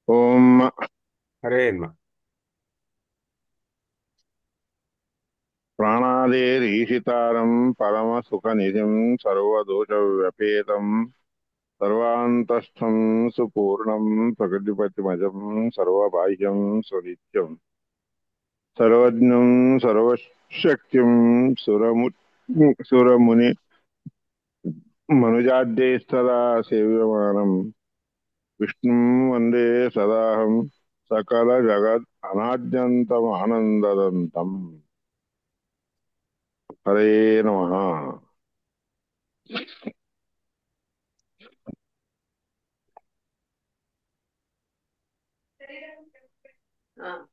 ओम हरे नमः। प्राणादेरीशितारं परमसुखनिधिं सर्वदोषव्यपेतं सर्वान्तस्थं सुपूर्णं प्रकृतिपतिमजं सर्वबाह्यं स्वनित्यं सर्वज्ञं सर्वशक्तिं सुरमुनि मनुजाद्यैस्तदा सेव्यमानं विष्णुं वन्दे सदाहं सकलजगत् अनाद्यन्तमानन्ददन्तम्। हरे नमः। हाँ।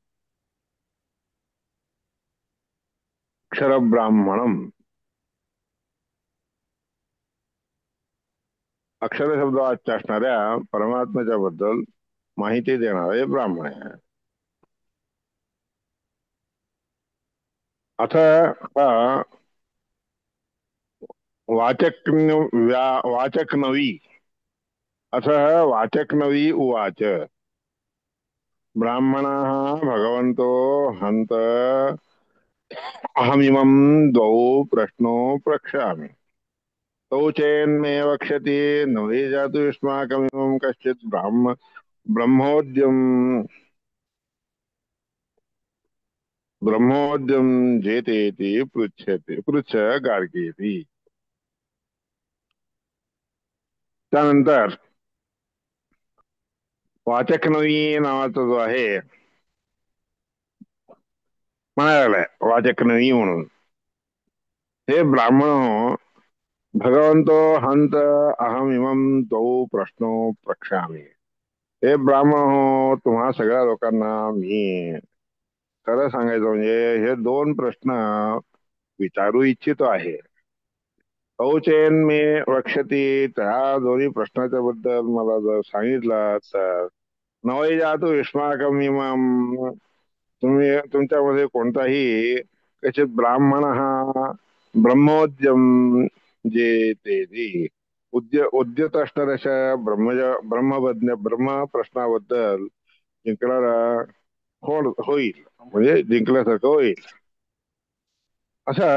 अक्षरब्राह्मणम अक्षर शब्दाच्या असणाऱ्या परमात्म्याच्या बद्दल माहिती देणारे ब्राह्मण आहे. अथ हा वाचक्नवी अथ वाचक्नवी उवाच ब्राह्मणाः भगवन्तो हन्त अहमिमं द्वौ प्रश्नौ प्रक्ष्यामि तौ चेन्मे वक्ष्यति न वै जातु युष्माकमिमं कश्चित् ब्रह्मोद्यम ब्रह्मोद्यम जेतेति पृच्छ गार्गीति. त्यानंतर वाचकनवी नावाचा जो आहे म्हणायला लागलाय वाचकनवी म्हणून. हे ब्राह्मण हो, भगवंतो हंत अहम इमं द्वौ प्रश्नो प्रक्षामि. हे ब्राह्मण हो, तुम्हा सगळ्या लोकांना मी खरं सांगायचं म्हणजे हे दोन प्रश्न विचारू इच्छितो आहे. कौचेन मे वक्षती, त्या दोन्ही प्रश्नाच्या बद्दल मला जर सांगितलं तर नवै जातो युष्माकम इमं, तुम्ही तुमच्यामध्ये कोणताही कचित ब्राह्मण हा ब्रह्मोद्यम जे ते उद्यत असणाऱ्या अशा ब्रह्मज्ञ ब्रह्म प्रश्नाबद्दल जिंकणारा होईल, म्हणजे जिंकल्यासारखं होईल असा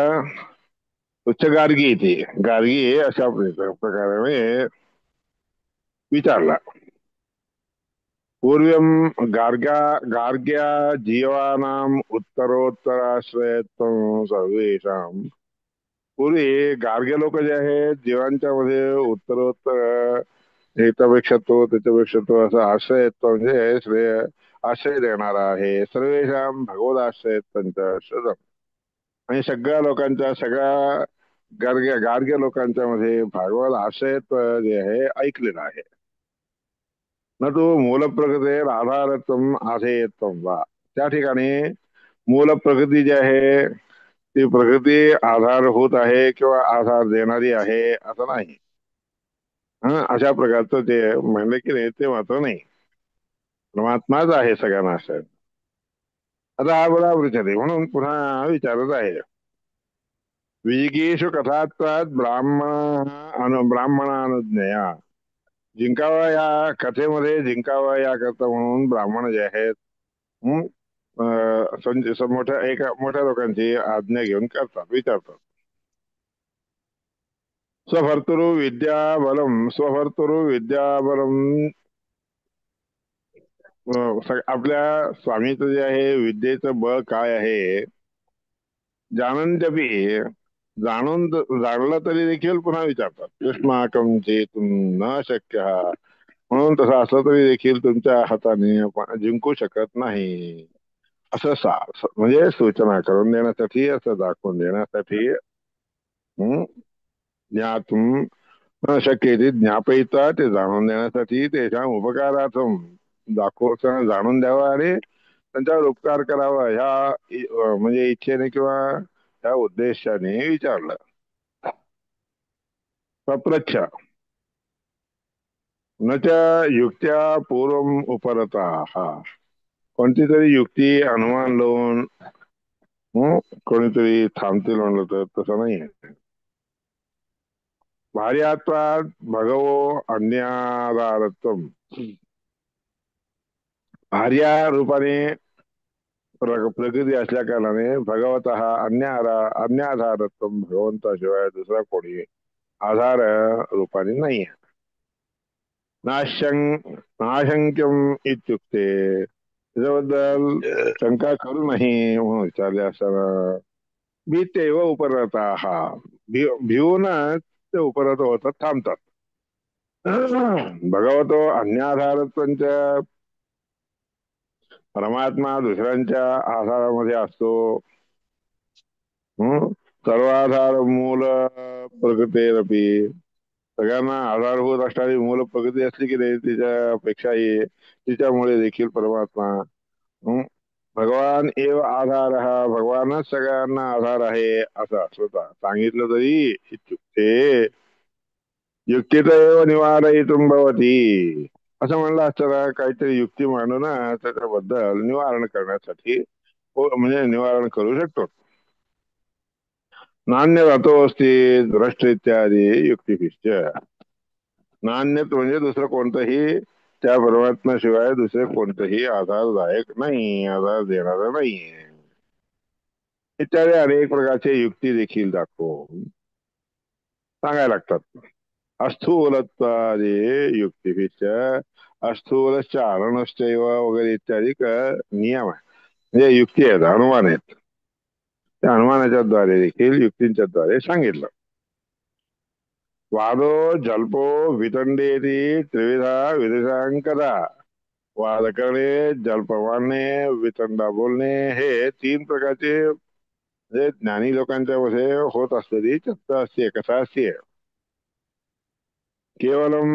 उच्च गार्गी येते. गार्गी अशा प्रकारे विचारला. पूर्वं गार्ग्या जीवानाम उत्तरोत्तराश्रयत्वं सर्वेषां. पूर्वी गार्ग्य लोक जे आहेत जीवांच्या मध्ये उत्तरोत्तर एकापेक्षा तो त्याच्यापेक्षा तो असा आश्रयत्व म्हणजे श्रेय आश्रय देणारा आहे. सर्वेषां भगवदाश्रयत्वंच शतम, आणि सगळ्या लोकांच्या सगळ्या गार्ग्य लोकांच्या मध्ये भागवत आश्रयत्व जे आहे ऐकलेलं आहे. न तो मूल प्रकृती आधारत्व आधेयत्व वा, त्या ठिकाणी मूल प्रकृती जी आहे ती प्रकृती आधारभूत आहे किंवा आधार देणारी आहे असं नाही. अशा प्रकारचं ते म्हणलं की नाही ते मात्र नाही. परमात्माच आहे सगळ्यांना असं. आता हा बरा पृच्छते म्हणून पुन्हा विचारत आहे. विजिगीषु कथात्वात ब्राह्मणानुज्ञया, जिंकावा या कथेमध्ये जिंकावा या करता म्हणून ब्राह्मण जे आहेत हं, मोठ्या एका मोठ्या लोकांची आज्ञा घेऊन करतात, विचारतात. स्वभर्तृ विद्याबलम, आपल्या स्वामीचं जे आहे विद्येचं बळ काय आहे जानंत्यपि, जाणलं तरी देखील पुन्हा विचारतात. युष्माकं चेतुं न शक्य, म्हणून तसं असलं तरी देखील तुमच्या हाताने आपण जिंकू शकत नाही असं म्हणजे सूचना करून देण्यासाठी, असं दाखवून देण्यासाठी. हं, ज्ञातुं न शक्यते, ज्ञापयिता ते जाणून देण्यासाठी, त्याच्या उपकारार्थम जाणून द्यावं आणि त्यांच्यावर उपकार करावा ह्या म्हणजे इच्छेने किंवा ह्या उद्देशाने विचारलं. पप्रच्छ न त्या युक्त्या पूर्वम उपरता, हा कोणती तरी युक्ती अनुमान लावून कोणीतरी थांबतील म्हणलं तर तसं नाही आहे. भार्यात्वात भगवो अन्यादारत्वम, आर्या रूपाने प्रकृती असल्या कारणाने भगवत हा अन्य आधारत्व भगवंताशिवाय दुसरा कोणी आधार रूपाने नाही आहे. नाशं नाशंक्यम इत्युक्ते त्याच्याबद्दल शंका करू नाही म्हणून विचारले असताना भीतेव उपरता हा भिवूनच ते उपरत होतात थांबतात. भगवतो अन्याधारत्वांच्या परमात्मा दुसऱ्यांच्या आधारामध्ये असतो. हं? सर्वाधार मूल प्रकृतीरपी सगळ्यांना आधारभूत असणारी मूल प्रकृती असली की नाही तिच्यापेक्षाही तिच्यामुळे देखील परमात्मा हं? भगवान एव आधार हा भगवानच सगळ्यांना आधार आहे असं असं सांगितलं तरी इत्युक्ते युक्तितैव निवारयितुं भवती असं म्हणलं असतं काहीतरी युक्ती मांडून त्याच्याबद्दल निवारण करण्यासाठी म्हणजे निवारण करू शकतो. नान्य जातो असते द्रष्ट इत्यादी युक्तिभिश्च नान्यत म्हणजे दुसरं कोणतंही त्या परमात्म्याशिवाय दुसरे कोणतंही आधारदायक नाही आधार देणारा नाहीये इत्यादी अनेक प्रकारचे युक्ती देखील दाखवून सांगायला लागतात. अस्थूलत्वादी युक्तिभिश्च अस्थूलश्चारणश्चैव वगैरे इत्यादी नियम आहे म्हणजे युक्ती आहेत अनुमान आहेत. त्या अनुमानाच्या द्वारे देखील युक्तींच्या द्वारे सांगितलं. वादो जल्पो वितंडेती त्रिविधा विदिशांकदा वाद करणे जल्प मारणे वितंडा बोलणे हे तीन प्रकारचे म्हणजे ज्ञानी लोकांच्या मध्ये होत असलेली चर्चा असते कथा असते. केवलम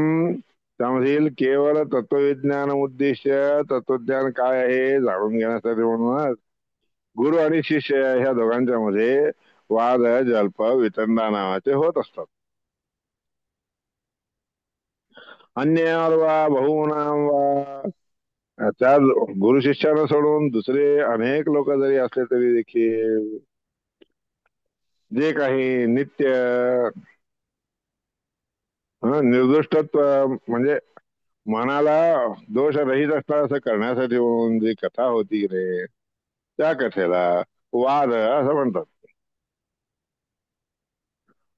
त्यामधील केवळ तत्वविज्ञान उद्देश तत्वज्ञान काय आहे जाणून घेण्यासाठी म्हणूनच गुरु आणि शिष्य ह्या दोघांच्या मध्ये वाद जल्प वितंडा नावाचे होत असतात. अन्य वा बहुनाम वा त्या गुरु शिष्यानं सोडून दुसरे अनेक लोक जरी असले तरी देखील जे काही नित्य निर्दुष्टत्व म्हणजे मनाला दोष रहित असतात असं करण्यासाठी म्हणून जी कथा होती रे त्या कथेला वाद असं म्हणतात.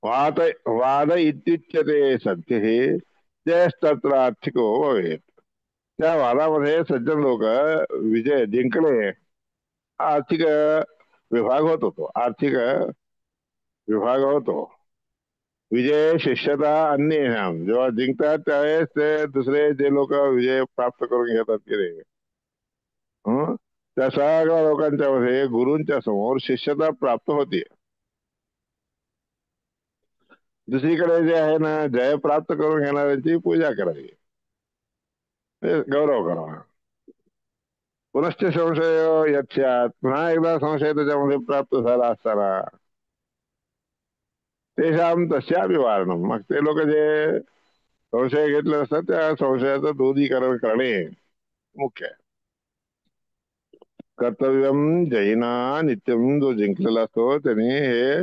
वाद वाद इत्युच्यते सत्य हे जयस्तत्र आर्थिको भवेत त्या वादामध्ये सज्जन लोक विजय जिंकले आर्थिक विभाग होतो आर्थिक विभाग होतो. विजय शिष्यता अन्य जेव्हा जिंकतात त्यावेळेस ते दुसरे जे लोक विजय प्राप्त करून घेतात की रे त्या सगळ्या लोकांच्या मध्ये गुरूंच्या समोर शिष्यता प्राप्त होते. दुसरीकडे जे आहे ना जय प्राप्त करून घेणाऱ्यांची पूजा करावी गौरव करावा. पुनश्च संशय यक्षात पुन्हा एकदा संशय त्याच्यामध्ये प्राप्त झाला असताना तेषाम तस्यापि वारणम मग ते लोक जे संशय घेतले असतात त्या संशयाचं दूरीकरण करणे मुख्य आहे. कर्तव्यम जैना नित्यम जो जिंकलेला असतो त्याने हे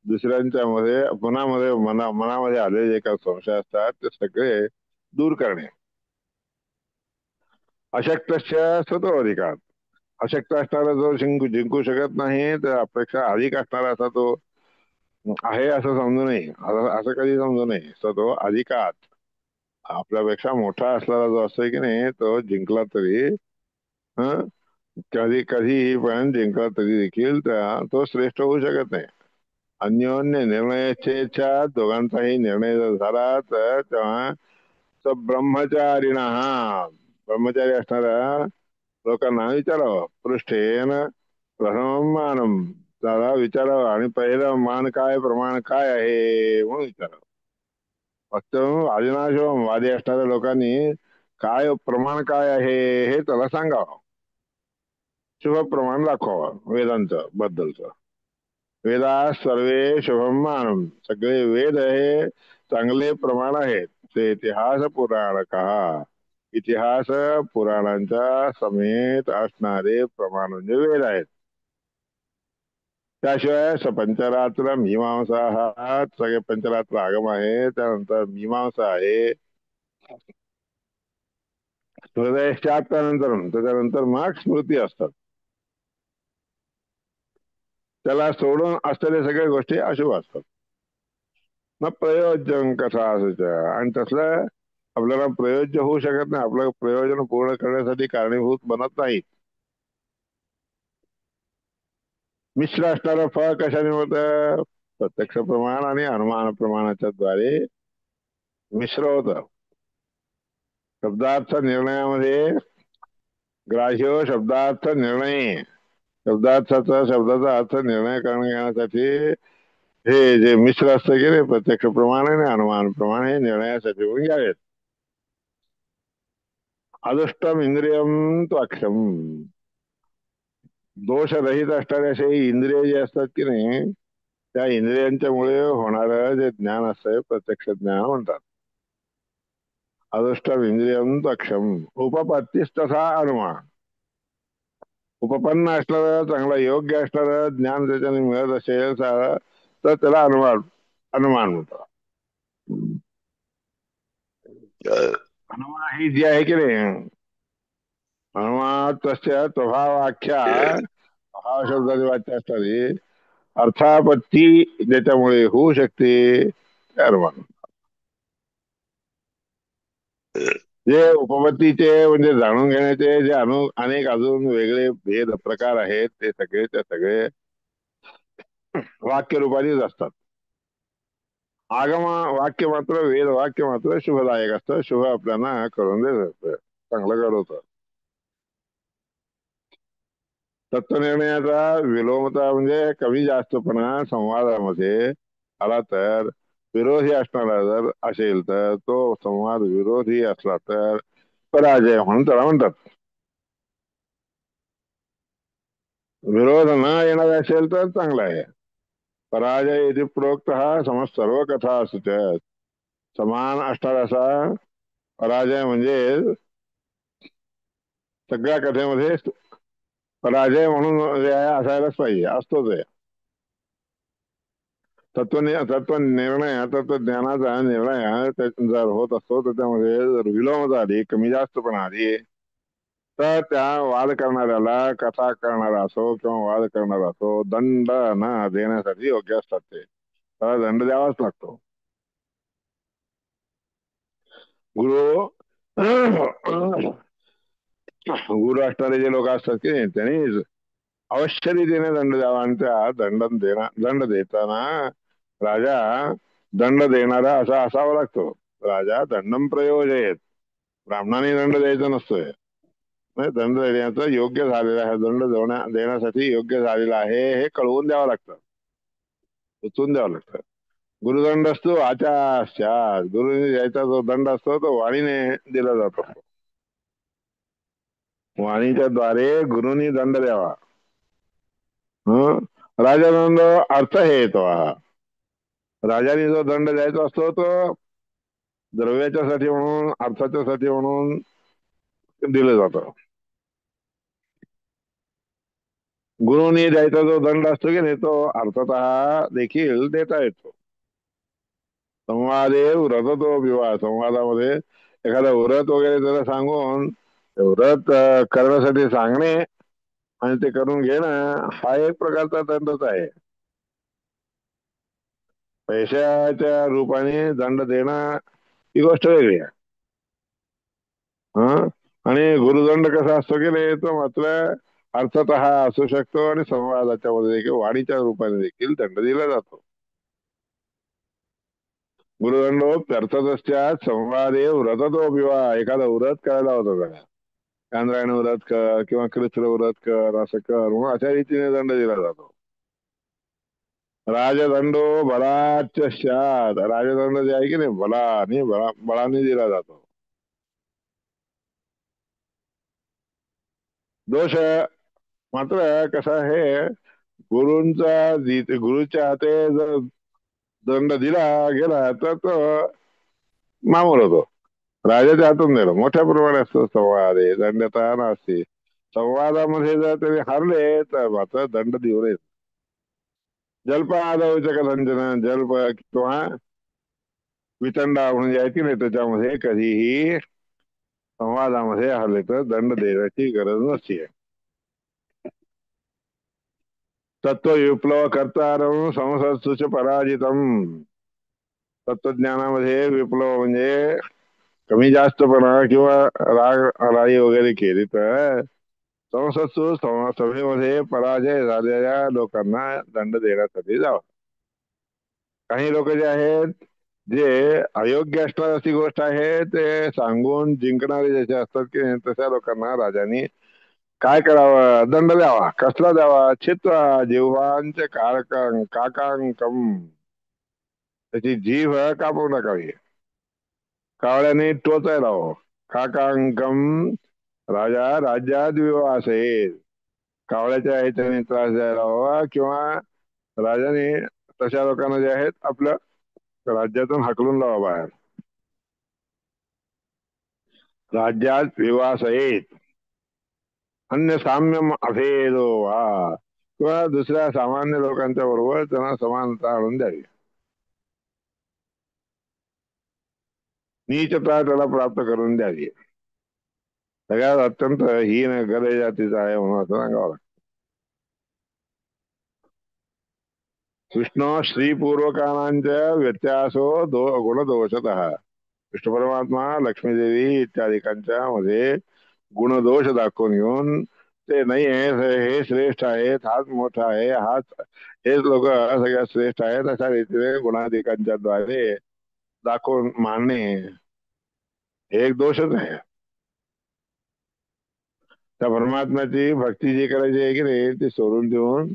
दुसऱ्यांच्या मध्ये मनामध्ये आलेले जे काही संशय असतात ते सगळे दूर करणे. अशक्त स्वतः अधिकार अशक्त असणारा जो जिंकू शकत नाही तर अपेक्षा अधिक असणारा असा तो आहे असं समजू नये असं कधी समजू नये तो अधिकात आपल्यापेक्षा मोठा असलेला जो असतोय की नाही तो जिंकला तरी हं कधी कधीही पण जिंकला तरी देखील तो श्रेष्ठ होऊ शकत नाही. अन्योन्य निर्णयाच्या दोघांचाही निर्णय जर झाला तर तेव्हा ब्रह्मचारिणा ब्रह्मचारी असणाऱ्या लोकांना विचारावं पृष्ठेन प्रथम मानम त्याला विचारावं आणि पहिलं मान काय प्रमाण काय आहे म्हणून विचारावं. फक्त आदिनाशम वादी असणाऱ्या लोकांनी काय प्रमाण काय आहे हे त्याला सांगावं. शुभ प्रमाण दाखवावं वेदांच बद्दलच. वेदा सर्वे शुभम मानम सगळे वेद हे चांगले प्रमाण आहेत. ते इतिहास पुराण का इतिहास पुराणांच्या समेत असणारे प्रमाण म्हणजे वेद आहेत. त्याशिवाय पंचरात्र मीमांसा हा सगळे पंचरात्र आगम आहे त्यानंतर मीमांसा आहे हृदयश्चात्तानंतरम, त्याच्यानंतर मग स्मृती असतात. त्याला सोडून असलेल्या सगळ्या गोष्टी अशुभ असतात. मग प्रयोजन कसा असायचं, आणि तसलं आपल्याला प्रयोज्य होऊ शकत नाही. आपलं प्रयोजन पूर्ण करण्यासाठी कारणीभूत बनत नाही. मिश्र असणारं फळ कशाने होतं? प्रत्यक्ष प्रमाण आणि अनुमान प्रमाणाच्या द्वारे मिश्र होतं. शब्दार्थ निर्णयामध्ये ग्राह्य शब्दार्थ निर्णय, शब्दाचा अर्थ निर्णय करण्यासाठी हे जे मिश्र असतं की नाही, प्रत्यक्ष प्रमाण आणि अनुमान प्रमाण, हे निर्णयासाठी होऊन घ्यावेत. अदुष्टम इंद्रियम त्वाक्षम, दोषरहित असणारे असे इंद्रिय जे असतात की नाही, त्या इंद्रियांच्या मुळे होणारं जे ज्ञान असतंय प्रत्यक्ष ज्ञान म्हणतात. अदुष्टम इंद्रियम त्वक्षम उपपत्तीस तसा अनुमान, उपपन्न असणारं चांगला योग्य असणारं ज्ञान त्याच्याने मिळत असेल तर त्याला अनुमान अनुमान म्हणतात. अनुमान ही जी आहे की नाही, अनुमान तस्य स्वभावाख्या, भाव शब्दाची वाच्य असणारी अर्थापत्ती ज्याच्यामुळे होऊ शकते ते अनुमान. जे उपपत्तीचे म्हणजे जाणून घेण्याचे जे अनेक अजून वेगळे भेद प्रकार आहेत, ते सगळेच्या सगळे वाक्य रूपानेच असतात. आगम वाक्य मात्र, वेद वाक्य मात्र शुभदायक असतं. शुभ आपल्याला करून देत असतं, चांगलं घडवतं. तत्वनिर्णयाचा विलोमता म्हणजे कमी जास्तपणा संवादामध्ये आला तर, विरोधी असणारा जर असेल तर, तो संवाद विरोधी असला तर पराजय म्हणून त्याला म्हणतात. विरोध न येणार असेल तर चांगला आहे. पराजय इति प्रोक्त हा समज सर्व कथा असत, समान असणार असा पराजय म्हणजे सगळ्या कथेमध्ये पराजय म्हणून जे आहे असायलाच पाहिजे, असतोच आहे. तत्वज्ञानाचा निर्णय जर होत असतो तर त्यामध्ये जर विलोम झाली, कमी जास्त पण आली, तर त्या वाद करणाऱ्याला, कथा करणारा असो किंवा वाद करणारा असो, दंड न देण्यासाठी योग्य असतात. ते त्याला दंड द्यावाच लागतो. गुरु गुरु असणारे जे लोक असतात की नाही, त्यांनी अवश्य रीतीने दंड द्यावा, आणि त्या दंड देताना राजा दंड देणारा असा असावा लागतो. राजा दंडम प्रयोजयेत, ब्राह्मणाने दंड द्यायचा नसतोय. म्हणजे दंड देण्याचं योग्य झालेलं आहे, दंड देण्यासाठी योग्य झालेला आहे हे कळवून द्यावं लागतं, सुचवून द्यावं लागतं. गुरुदंड असतो आचार, गुरुने द्यायचा जो दंड असतो तो वाणीने दिला जातो. वाणीच्या द्वारे गुरुनी दंड द्यावा. हं? राजादंड अर्थ हे येतो. राजाने जो दंड द्यायचा असतो तो द्रव्याच्या साठी म्हणून, अर्थाच्या साठी म्हणून दिलं जातं. गुरुनी द्यायचा जो दंड असतो की नाही, तो अर्थतः देखील देता येतो. संवादे व्रततो विवाह, संवादामध्ये एखादा व्रत वगैरे त्याला सांगून व्रत करण्यासाठी सांगणे आणि ते करून घेणं, हा एक प्रकारचा दंडच आहे. पैशाच्या रूपाने दंड देणं ही गोष्ट वेगळी आहे. आणि गुरुदंड कसा असतो की नाही, तो मात्र अर्थतः असू शकतो आणि संवादाच्या मध्ये देखील, वाणीच्या रूपाने देखील दंड दिला जातो. गुरुदंडोप्यर्थतश्चात संवादे व्रततो विवाह, एखादा व्रत करायला होतं बघा, चांद्रायण व्रत कर किंवा कृष्ण व्रत कर, असं कर म्हणून अशा रीतीने दंड दिला जातो. राजदंडो बलाच्यश्चात, राजदंड जे आहे की नाही, बळाने दिला जातो. दोष मात्र कसा आहे, गुरुच्या हाते जर दंड दिला गेला तर तो मामूल होतो. राजाच्या हातून दिला मोठ्या प्रमाणात असतो संवाद, दंडता नसते. संवादामध्ये जर ते हरले तर मात्र दंड देऊ नये. जल्प आदवच कथंचन, जल्प किंवा वितंडा म्हणजे आहे की नाही, त्याच्यामध्ये कधीही संवादामध्ये हरले तर दंड देण्याची गरज नसते. तत्व विप्लव कर्तारं संसत्सुच पराजितम. तत्वज्ञानामध्ये विप्लव म्हणजे कमी जास्तपणा किंवा राग राई वगैरे केली तर संसत्सु सभेमध्ये पराजय झालेल्या लोकांना दंड देण्यासाठी जावं. काही लोक जे आहेत, जे अयोग्य असणार अशी गोष्ट आहे ते सांगून जिंकणारे जसे असतात की तशा लोकांना राजांनी काय करावं, दंड द्यावा. कसला द्यावा? छित्वा जिव्हांचे काकांकम, त्याची जीभ कापून टाकावी, कावळ्याने टोचायला हवं. काकांकम, राजा राज्यात विवासेत, कावळ्याच्या ह्याच्याने त्रास द्यायला हवा किंवा राजाने तशा लोकांना जे आहेत आपल्या राज्यातून हाकलून लावा बाहेर. राज्यात विवासयेत, अन्य साम्यम अभेदो वा, किंवा दुसऱ्या सामान्य लोकांच्या बरोबर त्यांना समानता आणून द्यावी. नीचता त्याला प्राप्त करून द्यावी. सगळ्यात अत्यंत हीन गरे जातीचा आहे म्हणून असं सांगावं लागतं. कृष्ण स्त्रीपूर्वकांच्या व्यत्यासो गुणदोषत. कृष्ण परमात्मा लक्ष्मीदेवी इत्यादिकांच्या मध्ये गुणदोष दाखवून घेऊन ते नाही आहे, हे श्रेष्ठ आहेत, हाच मोठा आहे, हाच हेच लोक सगळ्यात श्रेष्ठ आहेत अशा रीतीने गुणाधिकांच्या द्वारे दाखवून मानणे हे एक दोषच आहे. त्या परमात्म्याची भक्ती जी करायची आहे की नाही ती सोडून देऊन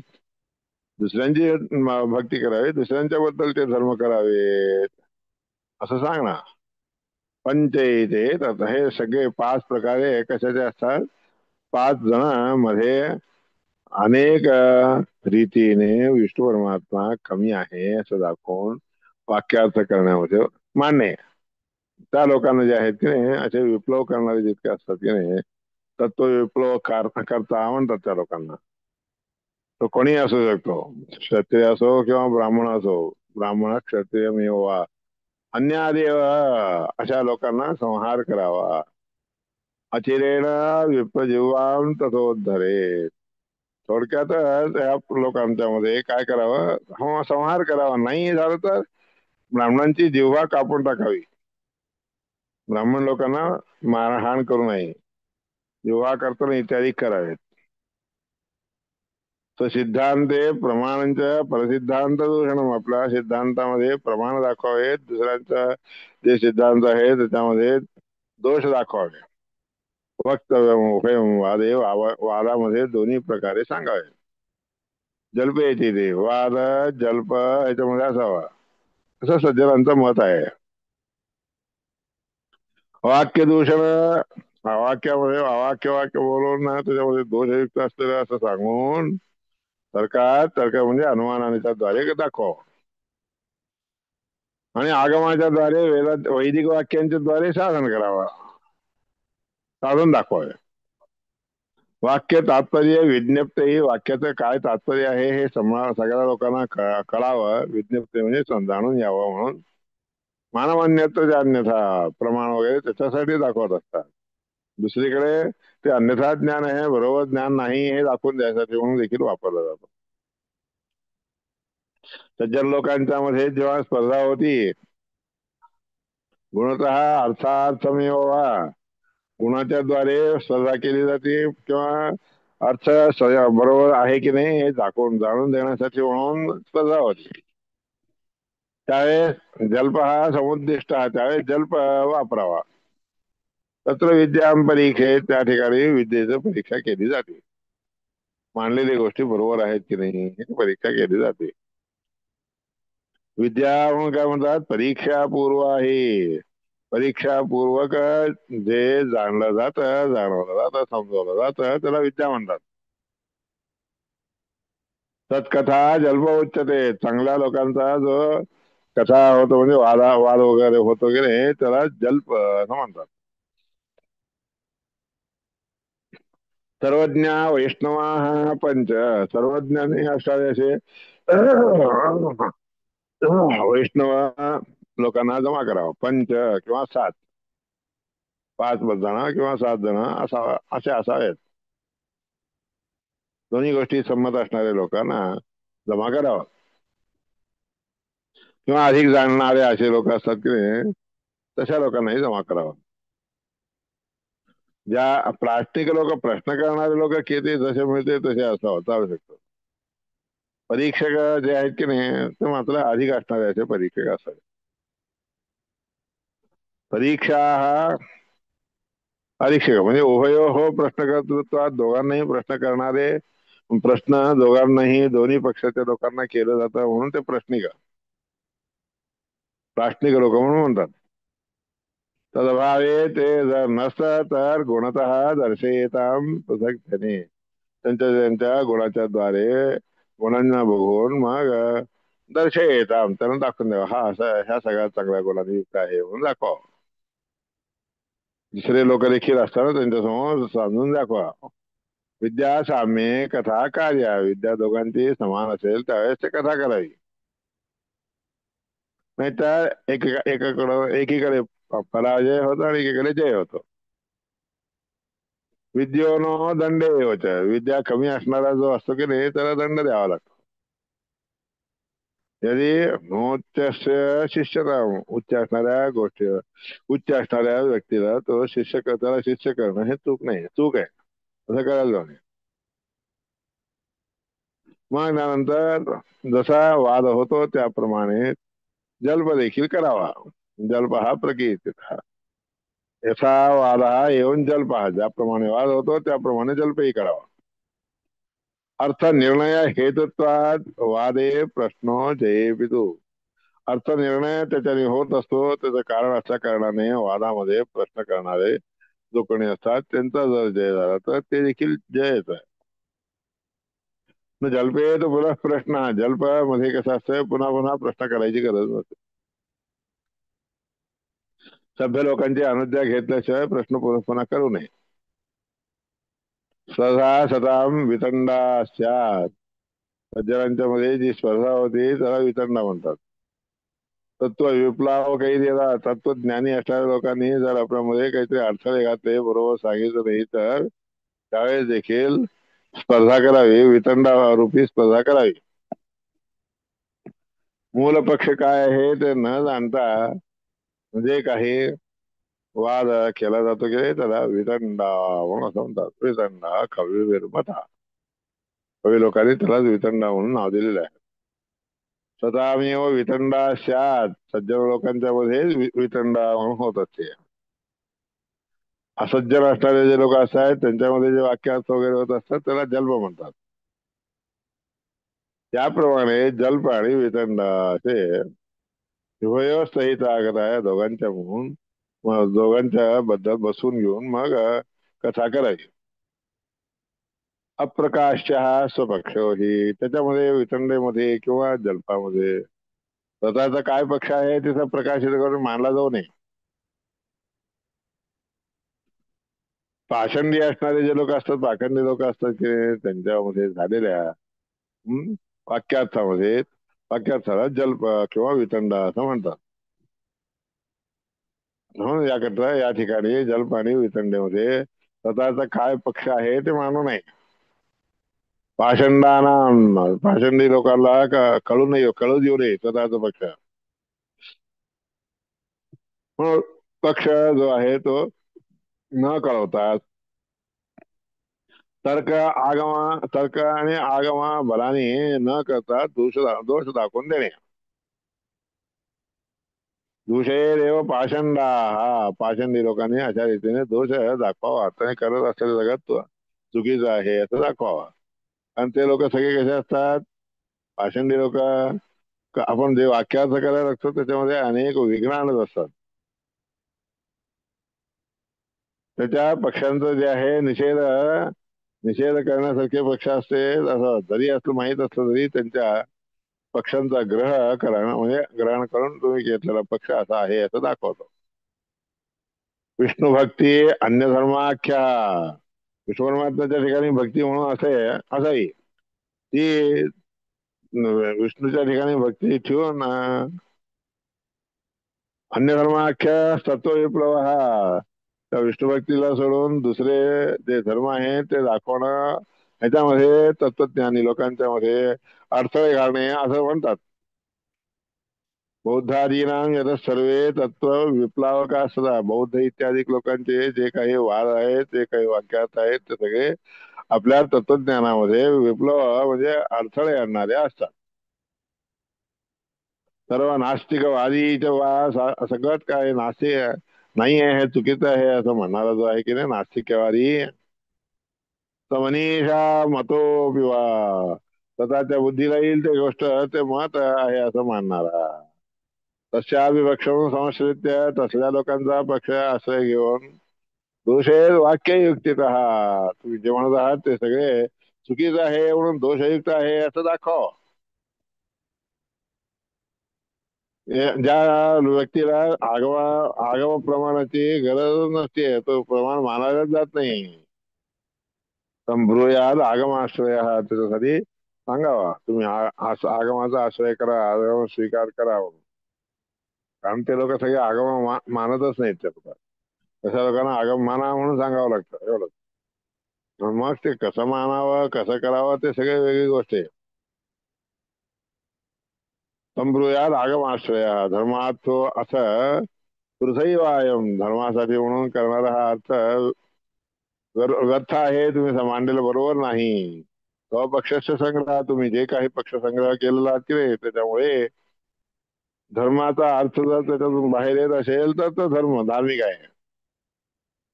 दुसऱ्यांची भक्ती करावी, दुसऱ्यांच्या बद्दल ते धर्म करावे असं सांग ना. पंचयते तत्, हे सगळे पाच प्रकारे कशाचे असतात? पाच जण मध्ये अनेक रीतीने विष्णू परमात्मा कमी आहे असं दाखवून वाक्यार्थ करण्यामध्ये मान्य. त्या लोकांना जे आहेत की नाही असे विप्लव करणारे जितके असतात की नाही तत्व विप्लव करता म्हणतात त्या लोकांना. तो कोणी असू शकतो, क्षत्रिय असो किंवा ब्राह्मण असो. ब्राह्मण क्षत्रिय मेवा अन्यादेव, अशा लोकांना संहार करावा. अचिरेण विप्रजिवाम तथोद्धरे, थोडक्यात या लोकांच्या मध्ये काय करावं, संहार करावा. नाही झालं तर ब्राह्मणांची जिव्हा कापून टाकावी. ब्राह्मण लोकांना मारहाण करू नये, जिव्हा करताना इत्यादी करावेत. तर सिद्धांते प्रमाणांच्या परसिद्धांत दूषणम, आपल्या सिद्धांतामध्ये प्रमाण दाखवावेत, दुसऱ्यांचा जे सिद्धांत आहे त्याच्यामध्ये दोष दाखवावे. वक्तव्य वादे, वादामध्ये दोन्ही प्रकारे सांगावे. जल्प येते ते वाद जल्प याच्यामध्ये असावा असं सज्जनांचं मत आहे. वाक्य दूषण, वाक्यामध्ये वाक्य बोलून ना त्याच्यामध्ये दोषयुक्त असलेलं असं सांगून तर्क म्हणजे अनुमानाच्या द्वारे दाखवा. आणि आगमाच्या द्वारे वैदिक वाक्यांच्या द्वारे साधन करावा, साधन दाखवावे. वाक्य तात्पर्य विज्ञप्त, ही वाक्याचं काय तात्पर्य आहे हे सगळ्या लोकांना कळावं. विज्ञप्ती म्हणजे जाणून यावं म्हणून मानवान्यत्व अन्यथा प्रमाण वगैरे त्याच्यासाठी दाखवत असतात. दुसरीकडे ते अन्यथा ज्ञान आहे, बरोबर ज्ञान नाही हे दाखवून द्यायसाठी म्हणून देखील वापरला जातो. सज्जन लोकांच्या मध्ये जेव्हा स्पर्धा होती, गुणतः अर्थार्थमेव वा, गुणाच्या द्वारे स्पर्धा केली जाते किंवा अर्थ बरोबर आहे की नाही हे जाणून देण्यासाठी म्हणून स्पर्धा होती. त्यावेळेस जल्प हा समुद्दिष्ट, त्यावेळेस जल्प वापरावा. तत्र विद्या परीक्षेत, त्या ठिकाणी विद्येची परीक्षा केली जाते. मानलेली गोष्टी बरोबर आहेत की नाही ही परीक्षा केली जाते. विद्या म्हणून काय म्हणतात? परीक्षा पूर्व आहे. परीक्षा पूर्वक जे जाणलं जातं, जाणवलं जातं, समजवलं जातं त्याला विद्या म्हणतात. तत्कथा जल्प उच्चते, चांगल्या लोकांचा जो कथा होतो म्हणजे वाद वगैरे होतो की नाही त्याला जल्प असं म्हणतात. सर्वज्ञ वैष्णवा पंच, सर्वज्ञानी असावे असे वैष्णव लोकांना जमा करावं. पंच किंवा सात, 5 जण किंवा 7 जण असे असावेत. दोन्ही गोष्टी संमत असणारे लोकांना जमा करावा. किंवा अधिक जाणणारे असे लोक असतात की नाही, तशा लोकांनाही जमा करावा. ज्या प्रास्तिक लोक, प्रश्न करणारे लोक किती जसे मिळते तसे असं चालू शकतो. परीक्षक जे आहेत की नाही ते मात्र अधिक असणारे असे परीक्षक असावे. परीक्षा हा परीक्षक म्हणजे उभयो हो प्रश्नकर्तृत्वात दोघांनाही प्रश्न करणारे. प्रश्न दोघांनाही दोन्ही पक्षाच्या लोकांना केलं जातं म्हणून ते प्रश्निक प्राश्निक लोक म्हणून म्हणतात. तदभावे ते जर नसतं तर गुणतः दर्शयताम पृथक त्याने त्यांच्या त्यांच्या गुणाच्या द्वारे गुणांना बघून मग दर्शयताम त्यांना दाखवून द्यावा, हा असा ह्या सगळ्यात चांगल्या गुणांनी युक्त आहे म्हणून दाखवा. दुसरे लोक देखील असताना त्यांच्यासमोर समजून दाखवा. विद्या साम्ये कथा कार्य, विद्या दोघांची समान असेल त्यावेळेस ते कथा करावी. नाहीतर एकीकडे पराजय होतो आणि एकीकडे जय होतो. विद्योनो दंडे होत, विद्या कमी असणारा जो असतो की नाही त्याला दंड द्यावा लागतो. यदि नोच्च शिष्यता, उच्च असणाऱ्या गोष्टी उच्च असणाऱ्या व्यक्तीला तो त्याला शिष्य करणं हे चूक नाही, चूक आहे, असं करायला जाऊ नये. मग त्यानंतर जसा वाद होतो त्याप्रमाणे जल्प देखील करावा. जल्प हा प्रकीर्तित हा यथा वाद हा येऊन जल्प हा, ज्याप्रमाणे वाद होतो त्याप्रमाणे जल्पही करावा. अर्थ निर्णय हेतुत्वाद वादे प्रश्नो जये पितू, अर्थ निर्णय त्याच्याने होत असतो. त्याचं कारण असल्या कारणाने वादामध्ये प्रश्न करणारे जो कोणी असतात त्यांचा जर जय झाला तर ते देखील जयच आहे. जल्पे तर पुन्हा प्रश्न, जल्प मध्ये कसं असतं पुन्हा पुन्हा प्रश्न करायची गरज नसते. सभ्य लोकांची अनुज्ञा घेतल्याशिवाय प्रश्न पुन्हा पुन्हा करू नये. सदा सताम वितंडा स्यात्, सज्जनांच्या मध्ये जी स्पर्धा होती त्याला वितंडा म्हणतात. तत्व विप्लव काही दिला, तत्वज्ञानी असणाऱ्या लोकांनी जर आपल्यामध्ये काहीतरी अडथळे घातले, बरोबर सांगितलं नाही तर त्यावेळेस देखील स्पर्धा करावी, वितंडा रूपी स्पर्धा करावी. मूल पक्ष काय आहे ते न जाणता म्हणजे काही वाद केला जातो की त्याला वितंडा म्हणून असं म्हणतात. वितंडा कवी विरमता, कवी लोकांनी त्याला वितंडा म्हणून नाव दिलेलं आहे. स्वतःमेव वितंडा स्यात्, सज्जन लोकांच्या मध्ये वितंडा म्हणून होत असते. असज्जन असणारे जे लोक असतात त्यांच्यामध्ये जे वाक्यार्थ वगैरे होत असतात त्याला जल्प म्हणतात. त्याप्रमाणे जल्प आणि वितंडा असे सहित आगत आहे दोघांच्या म्हणून. मग दोघांच्या बद्दल बसून घेऊन मग कथा करायची. अप्रकाश हा स्वपक्ष ही, त्याच्यामध्ये वितंडेमध्ये किंवा जल्पामध्ये स्वतःचा काय पक्ष आहे त्याचा प्रकाशित करून मांडला जाऊ नये. पाषंडी असणारे जे लोक असतात, पाखंडी लोक असतात की त्यांच्यामध्ये झालेल्या वाक्यार्थामध्ये वाक्यार्थाला जल्प किंवा वितंडा असं म्हणतात. म्हणून याकरता या ठिकाणी जल्प आणि वितंडेमध्ये स्वतःचा काय पक्ष आहे ते मानू नये. पाषंडी लोकांना कळू देऊ नये स्वतःचा पक्ष. मग पक्ष जो आहे तो न कळवतात तर्क आणि आगमा बलाने न करता दोष दाखवून देणे. देव पाषंडा, हा पाषंडी लोकांनी अशा रीतीने दोष दाखवावा, त्याने करत असलेलं जगत चुकीचं आहे असं दाखवावा. आणि ते लोक सगळे कसे असतात, पाषंडी लोक, आपण जे वाक्यार्थ करायला लागतो त्याच्यामध्ये अनेक विघ्न आणत असतात. त्याच्या पक्षांचं जे आहे निषेध करण्यासारखे पक्ष असते. असं जरी असलं माहीत असलं तरी त्यांच्या पक्षांचा ग्रहण करणं म्हणजे ग्रहण करून तुम्ही घेतलेला पक्ष असा आहे असं दाखवतो. विष्णू भक्ती अन्य धर्माख्या, विष्णू परमात्म्याच्या ठिकाणी भक्ती म्हणून असावी ती विष्णूच्या ठिकाणी भक्ती ठेवून अन्य धर्माख्या तत्व विप्लव हा त्या विष्णू भक्तीला सोडून दुसरे जे धर्म आहेत ते दाखवणं, ह्याच्यामध्ये तत्वज्ञानी लोकांच्या मध्ये अडथळे घालणे असं म्हणतात. बौद्धादीनां यत सर्वे तत्व विप्लवका सदा, बौद्ध इत्यादी लोकांचे जे काही वाद आहेत, जे काही वाक्यात आहेत, ते सगळे आपल्या तत्वज्ञानामध्ये विप्लव म्हणजे अडथळे आणणारे असतात. सर्व नास्तिकवादीच्या सगळंच काय नास्तिक नाही आहे, हे चुकीचं आहे असं म्हणणारा जो आहे की नाही नास्तिकवादी, तर मनीषा मतो किंवा स्वतःच्या बुद्धीला येईल ते गोष्ट ते मत आहे असं मानणारा, तशा विवक्षण संस्कृत्य तसल्या लोकांचा पक्ष आश्रय घेऊन दोषे वाक्ययुक्तित तुम्ही जे म्हणत आहात ते सगळे चुकीचं आहे म्हणून दोषयुक्त आहे असं दाखव. ज्या व्यक्तीला आगम प्रमाणाची गरज नसते तो प्रमाण मानायलाच जात नाही. संभ्रूयाद आगमाश्रय त्याच्यासाठी सांगावा तुम्ही आगमाचा आश्रय करा, आगम स्वीकार करा, कारण ते लोक सगळे आगम मानतच नाहीत. त्या तशा लोकांना आगम माना म्हणून सांगावं लागतं एवढं. मग ते कसं मानावं कसं करावं ते सगळे वेगळी गोष्ट आहे. संभ्रूयाद आगमाश्रय धर्मात तो असं हृदयवायम धर्मासाठी म्हणून करणारा हा अर्थ व्यर्थ आहे, तुम्ही मांडलेलं बरोबर नाही. स्वपक्षाचे संग्रह तुम्ही जे काही पक्ष संग्रह केलेला आहात की नाही त्याच्यामुळे धर्माचा अर्थ जर त्याच्यातून बाहेर येत असेल तर तो धर्म धार्मिक आहे.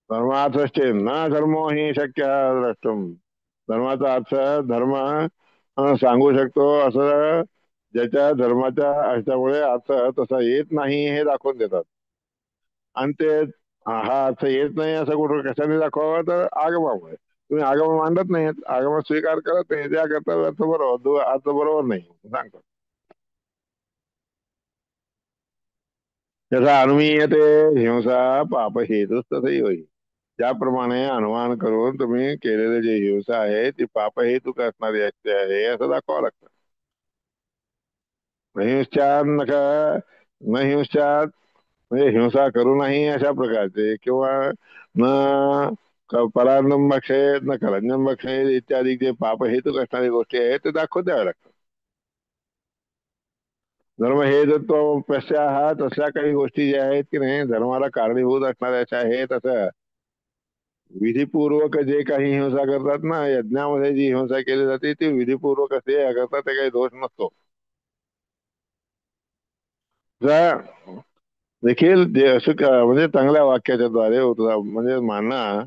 धर्मार्थश्चेन न धर्मो ही शक्य द्रष्टुम, धर्माचा अर्थ धर्म सांगू शकतो असं ज्याच्या धर्माच्या ह्याच्यामुळे अर्थ तसा येत नाही हे दाखवून देतात. आणि ते हा अर्थ येत नाही असं कुठं कशाने दाखवावं तर आगमामुळे. तुम्ही आगम मांडत नाही, आगम स्वीकार करत नाही, त्याकरता अर्थ बरोबर अर्थ बरोबर नाही सांगतो. त्याचा अनुमीयते हिंसा पाप हेतुच तसंही होईल. त्याप्रमाणे अनुमान करून तुम्ही केलेले जे हिंसा आहे ती पाप हेतू असणारी आहे असं दाखवावं लागतं. हिंसाचार नका न हिंसाचार म्हणजे हिंसा करू नाही अशा प्रकारचे, किंवा न परान्नम बक्षेत न करंजन बक्षेत इत्यादी जे पाप हेतू असणारी गोष्टी आहेत ते दाखवून द्याव्या लागतात. धर्म हे जर तो पश्या तशा काही गोष्टी ज्या आहेत की नाही धर्माला कारणीभूत असणाऱ्या अशा आहेत, असं विधीपूर्वक जे काही हिंसा करतात ना, यज्ञामध्ये जी हिंसा केली जाते ती विधीपूर्वक असते, करता ते काही दोष नसतो. देखील जे असं म्हणजे चांगल्या वाक्याच्या द्वारे म्हणजे मानणं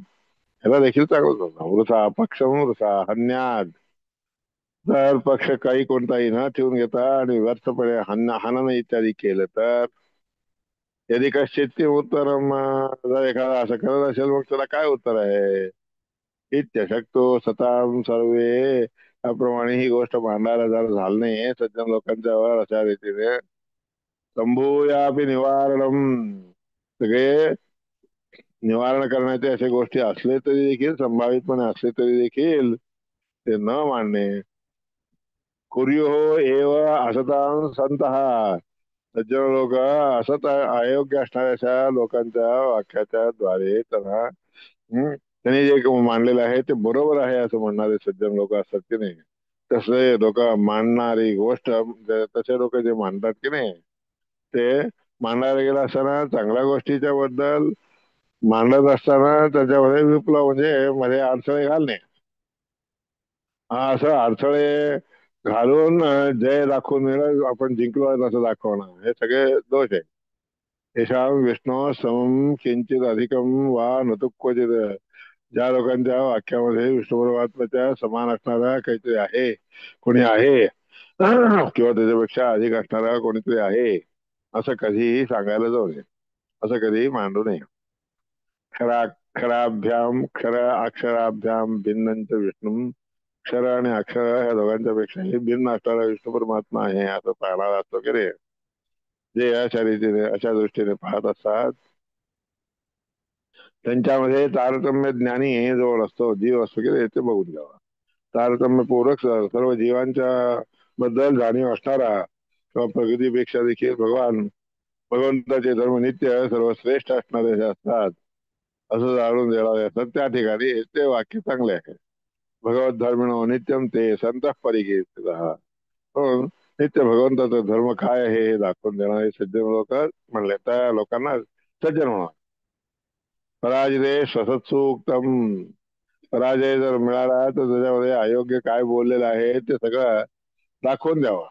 ह्याला देखील चांगलंच होतं. वृथा पक्ष वृथा हन्याद, जर पक्ष काही कोणताही न ठेवून घेता आणि व्यर्थपणे हनन इत्यादी केलं तर यदि कश्चित उत्तरम, जर एखादा असं करत असेल मग त्याला काय उत्तर आहे. इत्यशक्तो सताम सर्वे, त्याप्रमाणे ही गोष्ट मांडायला जर झालं नाही सज्जन लोकांच्या वर अशा रीतीने संभूयापि निवारणम, सगळे निवारण करण्याचे अशा गोष्टी असले तरी देखील संभावितपणे असले तरी देखील ते न मानणे. कुर्यो एव असतां संतः, सज्जन लोक असत अयोग्य असणाऱ्या अशा लोकांच्या वाक्याच्या द्वारे त्यांना त्यांनी जे मांडलेलं आहे ते बरोबर आहे असं म्हणणारे सज्जन लोक असतात की नाही, तसे लोक मांडणारी गोष्ट तसे लोक जे मांडतात की नाही ते मांडायला गेलं असताना चांगल्या गोष्टीच्या बद्दल मांडत असताना त्याच्यामध्ये विप्लव म्हणजे मध्ये अडथळे घालणे, हा असं अडथळे घालून जय दाखवून मिळेल आपण जिंकलो असं दाखवणं हे सगळे दोष आहे. येशाम विष्णू समम किंचित अधिकम वा नतु क्वचित, ज्या लोकांच्या वाक्यामध्ये विष्णू परमात्म्याच्या समान असणारा काहीतरी आहे, कोणी आहे किंवा त्याच्यापेक्षा अधिक असणारा कोणीतरी आहे असं कधीही सांगायला जाऊ नये, असं कधीही मांडू नये. क्षराभ्याम क्षर अक्षराभ्याम भिन्नंच विष्णू, क्षर आणि अक्षर ह्या दोघांच्या पेक्षाही भिन्न असणारा विष्णू परमात्मा आहे असं पाहणार असतो की रे, जे अशा रीतीने अशा दृष्टीने पाहत असतात त्यांच्यामध्ये तारतम्य ज्ञानी जवळ असतो, जीव असतो की रे, ते बघून घ्यावा. तारतम्य पूरक सर्व जीवांच्या बद्दल जाणीव असणारा किंवा प्रगतीपेक्षा देखील भगवानताचे धर्म नित्य सर्वश्रेष्ठ असणारे जे असतात असं जाणून द्यावे असतात त्या ठिकाणी ते वाक्य चांगले आहे. भगवत धर्मिणो नित्यम ते संत परिकीर्तित. म्हणून नित्य भगवंताचा धर्म काय आहे हे दाखवून देणारे सज्जन लोक म्हणले त्या लोकांना सज्जन म्हणा. पराजय स्वसत्सूक्तम. पराजय जर मिळाला तर त्याच्यामध्ये अयोग्य काय बोललेलं आहे ते सगळं दाखवून द्यावं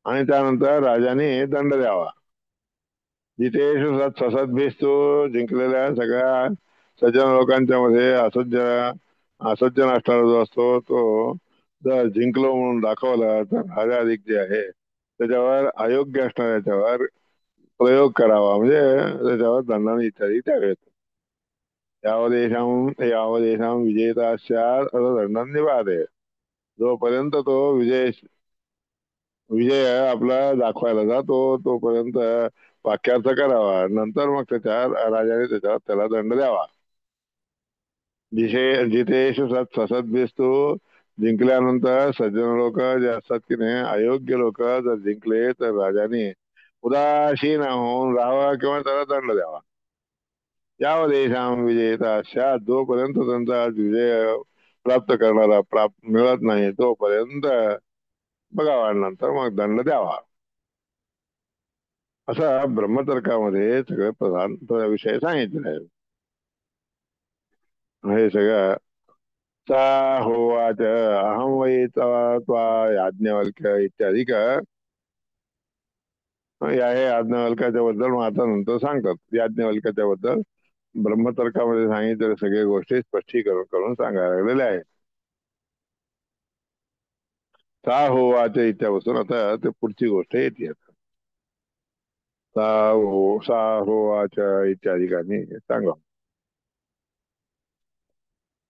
आणि त्यानंतर राजाने दंड द्यावा. जितेशु सत ससद्भिस्तू. जिंकलेल्या सगळ्या सज्जन लोकांच्या मध्ये असज्जन असणारा जो असतो तो जर जिंकलो म्हणून दाखवला तर राजा अधिक जे आहे त्याच्यावर अयोग्य असणाऱ्याच्यावर प्रयोग करावा म्हणजे त्याच्यावर दंडाने इत्यादी द्यावेत. यावदेशाम विजेता स्यात् असं दंडाने निवादे. जोपर्यंत तो विजय आपला दाखवायला जातो तोपर्यंत वाक्यार्थ करावा नंतर मग राजाने त्याच्यावर त्याला दंड द्यावा. जितेशु ससद्भिस्तू. जिंकल्यानंतर सज्जन लोक जे असतात की नाही अयोग्य लोक जर जिंकले तर राजाने उदासीन होऊन राहावा किंवा त्याला दंड द्यावा. याव देशाम विजेता शात. जोपर्यंत त्यांचा विजय प्राप्त करणारा मिळत नाही तोपर्यंत बघावा नंतर मग दंड द्यावा. असा ब्रह्मतर्कामध्ये सगळे प्रधान विषय सांगितले आहेत. हे सगळं सा होवाच अहम वै त्वा याज्ञवल्क्य इत्यादी का हे याज्ञवल्क्याच्या बद्दल मग आता नंतर सांगतात याज्ञवल्क्याच्या बद्दल ब्रह्मतर्कामध्ये सांगितलेल्या सगळ्या गोष्टी स्पष्टीकरण करून सांगायला लागलेल्या आहेत. सा होवाच इत्यापासून आता ते पुढची गोष्ट येते. सा होवाच इत्यादी सांगा.